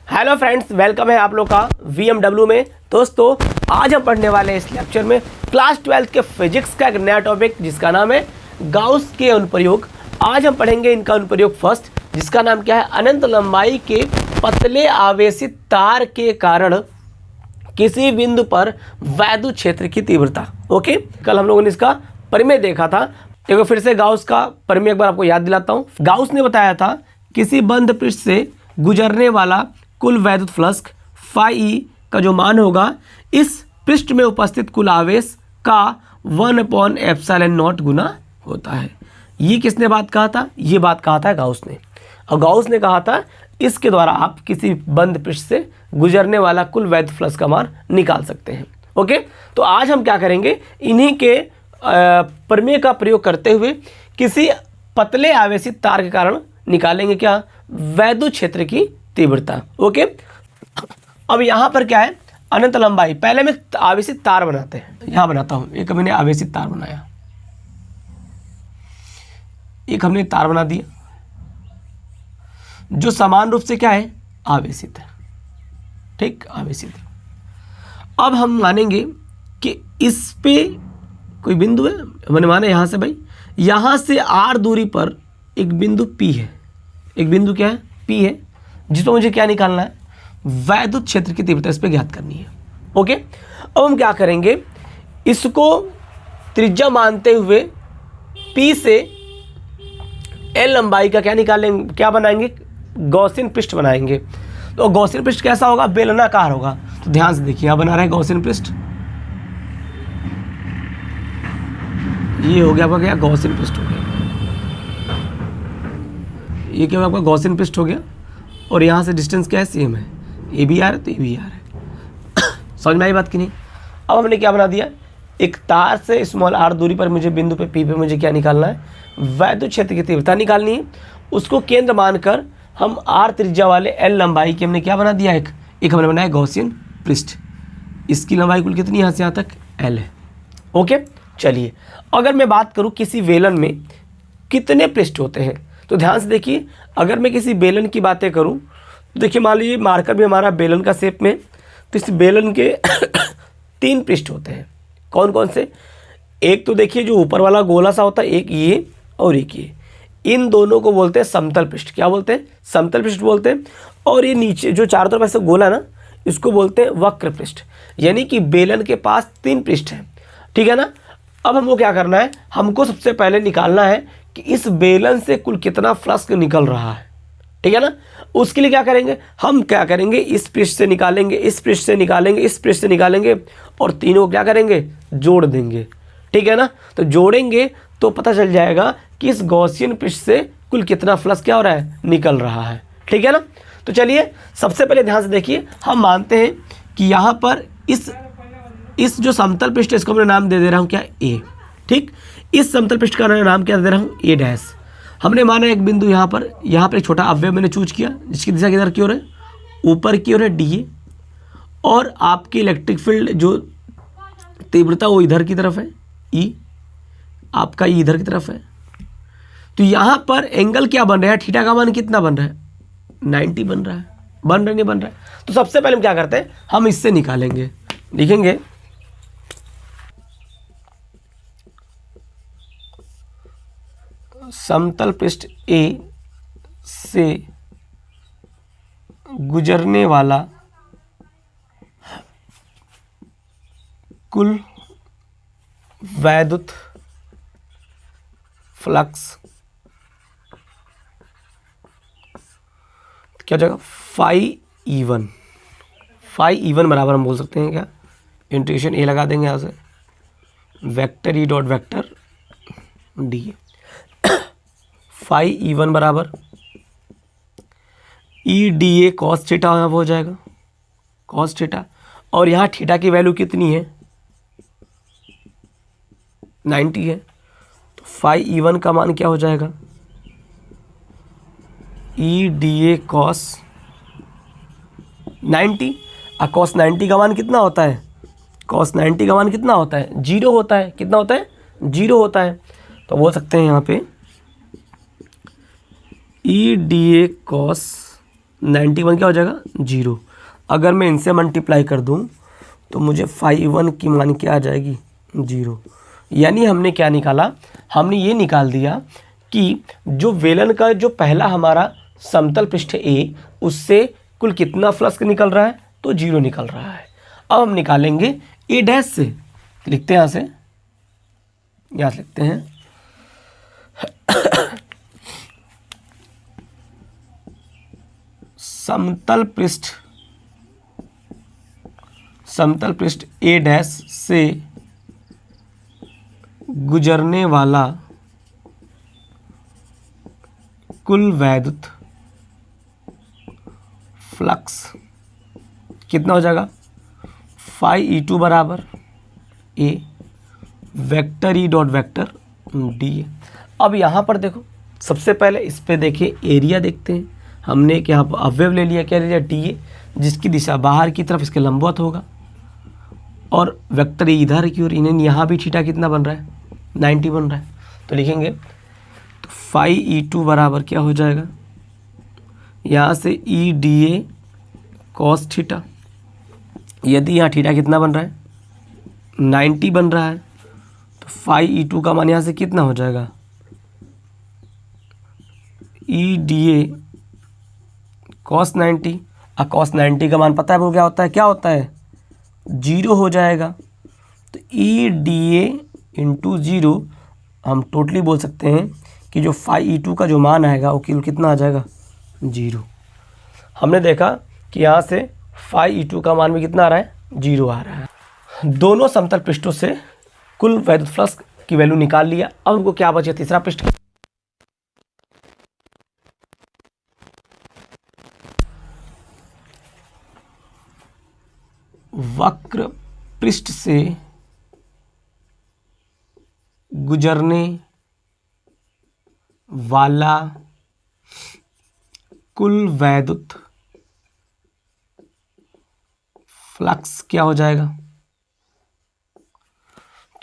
Hello friends, welcome है आप लोग का VMW में। दोस्तों, आज हम पढ़ने वाले हैं इस लेक्चर में क्लास 12 के फिजिक्स का एक नया टॉपिक जिसका नाम है गाउस के अनुप्रयोग। आज हम पढ़ेंगे इनका अनुप्रयोग फर्स्ट, जिसका नाम क्या है, अनंत लंबाई के पतले आवेशित तार के कारण किसी बिंदु पर वैद्युत क्षेत्र की तीव्रता। ओके, कल हम लोगों ने इसका प्रमेय देखा था। देखो फिर से गाउस का प्रमेय एक बार आपको याद दिलाता हूँ। गाउस ने बताया था किसी बंद पृष्ठ से गुजरने वाला कुल वैद्युत फ्लक्स φe का जो मान होगा इस पृष्ठ में उपस्थित कुल आवेश का 1/ε0 गुना होता है। ये किसने बात कहा था? ये बात कहा था गाउस ने। और गाउस ने कहा था इसके द्वारा आप किसी बंद पृष्ठ से गुजरने वाला कुल वैद्युत फ्लक्स का मान निकाल सकते हैं। ओके, तो आज हम क्या करेंगे, इन्हीं के प्रमेय का प्रयोग करते हुए किसी पतले आवेशित तार के कारण निकालेंगे क्या, वैद्युत क्षेत्र की तीव्रता। ओके, अब यहाँ पर क्या है, अनंत लंबाई। पहले में आवेशित तार बनाते हैं। यहाँ बनाता हूँ, एक मैंने आवेशित तार बनाया, एक हमने तार बना दिया जो समान रूप से क्या है, आवेशित है। ठीक, आवेशित है। अब हम मानेंगे कि इस पे कोई बिंदु है, मैंने माना यहाँ से, भाई यहाँ से r दूरी पर एक बिंदु P है। एक बिंदु क्या है, P है, जिस पर मुझे क्या निकालना है, वैद्युत क्षेत्र की तीव्रता इस पर ज्ञात करनी है। ओके, अब हम क्या करेंगे, इसको त्रिज्या मानते हुए P से L लंबाई का क्या निकालेंगे, क्या बनाएंगे, गॉसियन पृष्ठ बनाएंगे। तो गॉसियन पृष्ठ कैसा होगा, बेलनाकार होगा। तो ध्यान से देखिए, यहाँ बना रहा है गॉसियन पृष्ठ। ये हो गया आपका क्या, गॉसियन पृष्ठ हो गया। ये क्या होगा आपका, गॉसियन पृष्ठ हो गया। और यहाँ से डिस्टेंस क्या है, सेम है, ए बी आर है तो ए बी आर है। समझ में आई बात की नहीं? अब हमने क्या बना दिया, एक तार से स्मॉल r दूरी पर मुझे बिंदु पे P पे मुझे क्या निकालना है, वैद्युत क्षेत्र की तीव्रता निकालनी है। उसको केंद्र मानकर हम r त्रिज्या वाले L लंबाई की हमने क्या बना दिया, एक हमने बनाया गॉसियन पृष्ठ। इसकी लंबाई कुल कितनी, यहाँ से यहाँ तक L है। ओके, चलिए अगर मैं बात करूँ किसी बेलन में कितने पृष्ठ होते हैं, तो ध्यान से देखिए। अगर मैं किसी बेलन की बातें करूं तो देखिए, मान लीजिए मार्कर भी हमारा बेलन का शेप में, तो इस बेलन के 3 पृष्ठ होते हैं। कौन कौन से? एक तो देखिए जो ऊपर वाला गोला सा होता है, एक ये और एक ये। इन दोनों को बोलते हैं समतल पृष्ठ। क्या बोलते हैं? समतल पृष्ठ बोलते हैं। और ये नीचे जो चारों तरफ ऐसे गोला ना, इसको बोलते हैं वक्र पृष्ठ। यानी कि बेलन के पास 3 पृष्ठ हैं। ठीक है ना? अब हमको क्या करना है, हमको सबसे पहले निकालना है कि इस बेलन से कुल कितना फ्लक्स निकल रहा है। ठीक है ना? उसके लिए क्या करेंगे, हम क्या करेंगे, इस पृष्ठ से निकालेंगे, इस पृष्ठ से निकालेंगे, इस पृष्ठ से निकालेंगे और तीनों क्या करेंगे, जोड़ देंगे। ठीक है ना? तो जोड़ेंगे तो पता चल जाएगा कि इस गॉसियन पृष्ठ से कुल कितना फ्लक्स क्या हो रहा है, निकल रहा है। ठीक है ना? तो चलिए सबसे पहले ध्यान से देखिए, हम मानते हैं कि यहाँ पर इस जो समतल पृष्ठ है इसको मैं नाम दे दे रहा हूँ क्या, ए। ठीक, इस समतल पृष्ठ का नाम क्या दे रहा हूँ, ए डैश। हमने माना एक बिंदु यहाँ पर एक छोटा अवयव मैंने चूज किया, जिसकी दिशा किधर की ओर है, ऊपर की ओर है, डी। और आपकी इलेक्ट्रिक फील्ड जो तीव्रता वो इधर की तरफ है, ई। आपका ई इधर की तरफ है। तो यहाँ पर एंगल क्या बन रहा है, थीटा का मान कितना बन रहा है, 90 बन रहा है। बन रहा नहीं बन रहा है? तो सबसे पहले हम क्या करते हैं, हम इससे निकालेंगे। लिखेंगे समतल पृष्ठ ए से गुजरने वाला कुल वैद्युत फ्लक्स क्या हो जाएगा, φE1। φE1 बराबर हम बोल सकते हैं क्या, इंटीग्रेशन ए लगा देंगे यहाँ से, vector E dot vector D. φE1 बराबर E D A cos theta हो जाएगा, कॉस थीटा। और यहाँ थीटा की वैल्यू कितनी है, 90 है। तो φE1 का मान क्या हो जाएगा, ई डी ए कॉस 90। कॉस 90 का मान कितना होता है, कॉस 90 का मान कितना होता है, 0 होता है। कितना होता है, 0 होता है। तो बोल सकते हैं यहाँ पे ई डी ए कॉस 91 क्या हो जाएगा 0। अगर मैं इनसे मल्टीप्लाई कर दूं तो मुझे फाई 1 की मान क्या आ जाएगी 0। यानी हमने क्या निकाला, हमने ये निकाल दिया कि जो वेलन का जो पहला हमारा समतल पृष्ठ ए, उससे कुल कितना फ्लक्स निकल रहा है, तो 0 निकल रहा है। अब हम निकालेंगे ए डैश से, लिखते हैं यहाँ से लिखते हैं समतल पृष्ठ ए डैश से गुजरने वाला कुल वैद्युत फ्लक्स कितना हो जाएगा, फाई E2 बराबर A vector E dot vector D A. अब यहाँ पर देखो, सबसे पहले इस पे देखिए एरिया देखते हैं। हमने एक यहाँ पर अवयव ले लिया, क्या ले लिया डी ए, जिसकी दिशा बाहर की तरफ इसके लंबवत होगा, और वेक्टर इधर की ओर, इन्हें यहाँ भी थीटा कितना बन रहा है 90 बन रहा है। तो लिखेंगे तो फाई E2 बराबर क्या हो जाएगा, यहाँ से ई डी ए कॉस थीटा। यदि यहाँ थीटा कितना बन रहा है 90 बन रहा है, तो फाई E2 का मान यहाँ से कितना हो जाएगा, ई डी ए कॉस 90। और कॉस 90 का मान पता है वो क्या होता है 0 हो जाएगा। तो ई डी ए इंटू 0, हम टोटली बोल सकते हैं कि जो फाई E2 का जो मान आएगा वो कितना आ जाएगा 0। हमने देखा कि यहाँ से फाई E2 का मान भी कितना आ रहा है 0 आ रहा है। दोनों समतल पृष्ठों से कुल वैद्युत फ्लक्स की वैल्यू निकाल लिया। अब हमको क्या बचे, तीसरा पृष्ठ। वक्र पृष्ठ से गुजरने वाला कुल वैद्युत फ्लक्स क्या हो जाएगा।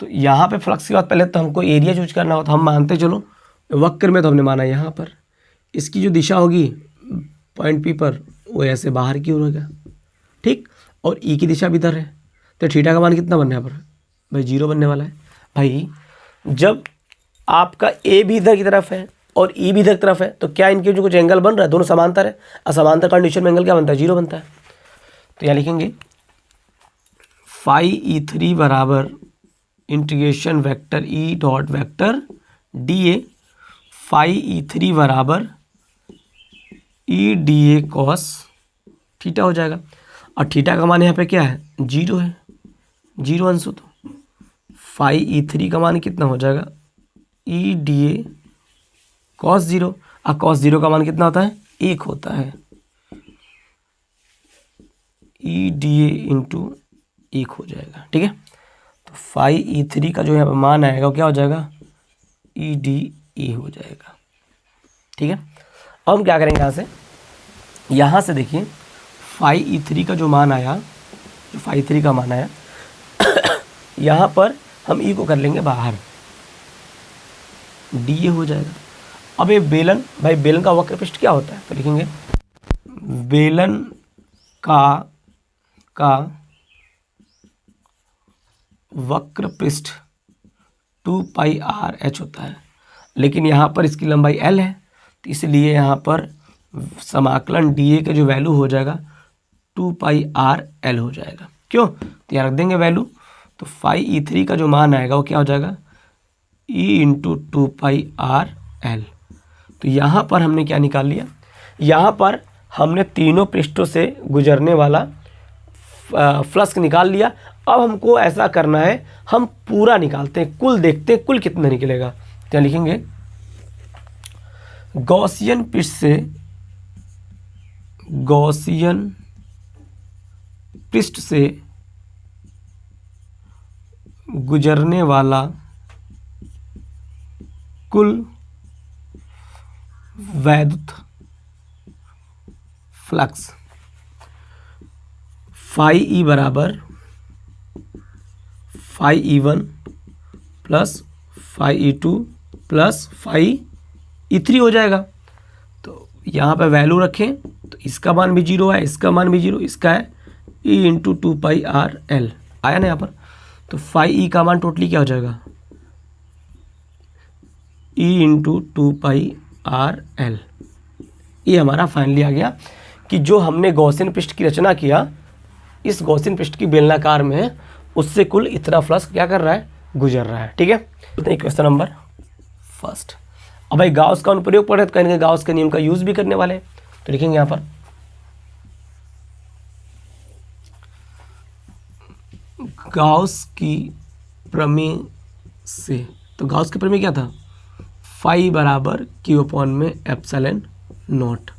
तो यहाँ पे फ्लक्स के बाद पहले तो हमको एरिया चूज करना होता, हम मानते चलो वक्र में, तो हमने माना यहाँ पर इसकी जो दिशा होगी पॉइंट पी पर वो ऐसे बाहर की ओर होगा, ठीक, और ई की दिशा भी इधर है। तो थीटा का मान कितना बनने यहाँ पर भाई 0 बनने वाला है। भाई जब आपका ए भी इधर की तरफ है और ई भी इधर की तरफ है, तो क्या इनके जो कुछ एंगल बन रहा है, दोनों समांतर है, असमांतर कंडीशन में एंगल क्या बनता है 0 बनता है। तो यहाँ लिखेंगे फाई E3 बराबर integration vector E dot vector D A, phi E3 बराबर E D A cos theta हो जाएगा। और थीटा का मान यहाँ पे क्या है 0 है, 0 अंश हो, तो फाई E3 का मान कितना हो जाएगा ई डी ए कॉस 0। और कॉस 0 का मान कितना होता है 1 होता है, ई डी ए इंटू 1 हो जाएगा, ठीक है। तो फाई E3 का जो यहाँ पर मान आएगा वो क्या हो जाएगा ई डी ए हो जाएगा, ठीक है। अब हम क्या करेंगे, यहाँ से देखिए फाई E3 का जो मान आया, जो फाई 3 का मान आया यहाँ पर हम ई को कर लेंगे बाहर, डी ए हो जाएगा। अब ये बेलन, भाई बेलन का वक्र पृष्ठ क्या होता है, तो लिखेंगे बेलन का वक्र पृष्ठ 2 पाई आर एच होता है, लेकिन यहाँ पर इसकी लंबाई एल है, तो इसलिए यहाँ पर समाकलन डी ए का जो वैल्यू हो जाएगा 2 पाई आर एल हो जाएगा। क्यों, तो यहाँ रख देंगे वैल्यू। तो फाई E3 का जो मान आएगा वो क्या हो जाएगा ई इंटू 2 पाई आर एल। तो यहाँ पर हमने क्या निकाल लिया, यहाँ पर हमने तीनों पृष्ठों से गुजरने वाला फ्लक्स निकाल लिया। अब हमको ऐसा करना है, हम पूरा निकालते हैं, कुल देखते हैं कुल कितना निकलेगा। तो यहाँ लिखेंगे गॉसियन पृष्ठ से गुजरने वाला कुल वैद्युत फ्लक्स फाई ई बराबर phi E1 plus phi E2 plus phi E3 हो जाएगा। तो यहाँ पे वैल्यू रखें तो इसका मान भी 0 है, इसका मान भी 0, इसका है E इंटू 2πRL आया ना यहाँ पर। तो 5E का मान टोटली क्या हो जाएगा, E इंटू 2πRL। ये हमारा फाइनली आ गया कि जो हमने गॉसियन पृष्ठ की रचना किया, इस गॉसियन पृष्ठ की बेलनाकार में है, उससे कुल इतना फ्लक्स क्या कर रहा है, गुजर रहा है। ठीक है, क्वेश्चन नंबर फर्स्ट। अब भाई गाउस का अनुप्रयोग पढ़े तो कहीं गाउस के नियम का यूज भी करने वाले हैं, तो लिखेंगे यहाँ पर गाउस की प्रमेय से। तो गाउस की प्रमेय क्या था, फाई बराबर क्यू अपॉन में एप्सिलॉन नॉट,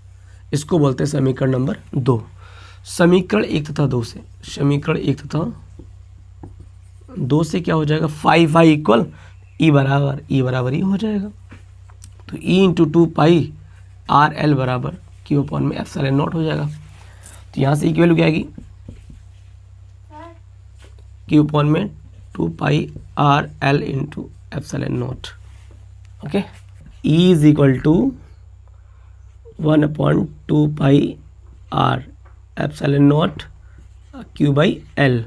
इसको बोलते हैं समीकरण नंबर 2। समीकरण 1 तथा 2 से, समीकरण 1 तथा 2 से क्या हो जाएगा, फाई इक्वल ई बराबर ई हो जाएगा। तो ई इंटू 2πRL बराबर क्यू अपॉन में एप्सिलॉन नॉट हो जाएगा। तो यहाँ से ई की वैल्यू क्या आएगी, क्यू अपॉन में 2πRL into epsilon naught. Okay, E is equal to 1/2πR epsilon naught Q by L.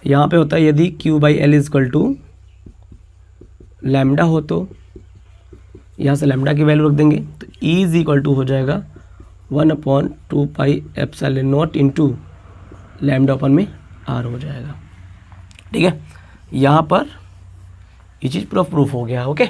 यहाँ पे होता है यदि Q by L is equal to lambda हो तो यहाँ से लैम्डा की वैल्यू रख देंगे, तो ई इज इक्वल टू हो जाएगा 1/2π एप्सिलॉन नॉट इंटू लैम्डा अपन में आर हो जाएगा। ठीक है, यहाँ पर ये चीज़ पूरा प्रूफ हो गया। ओके।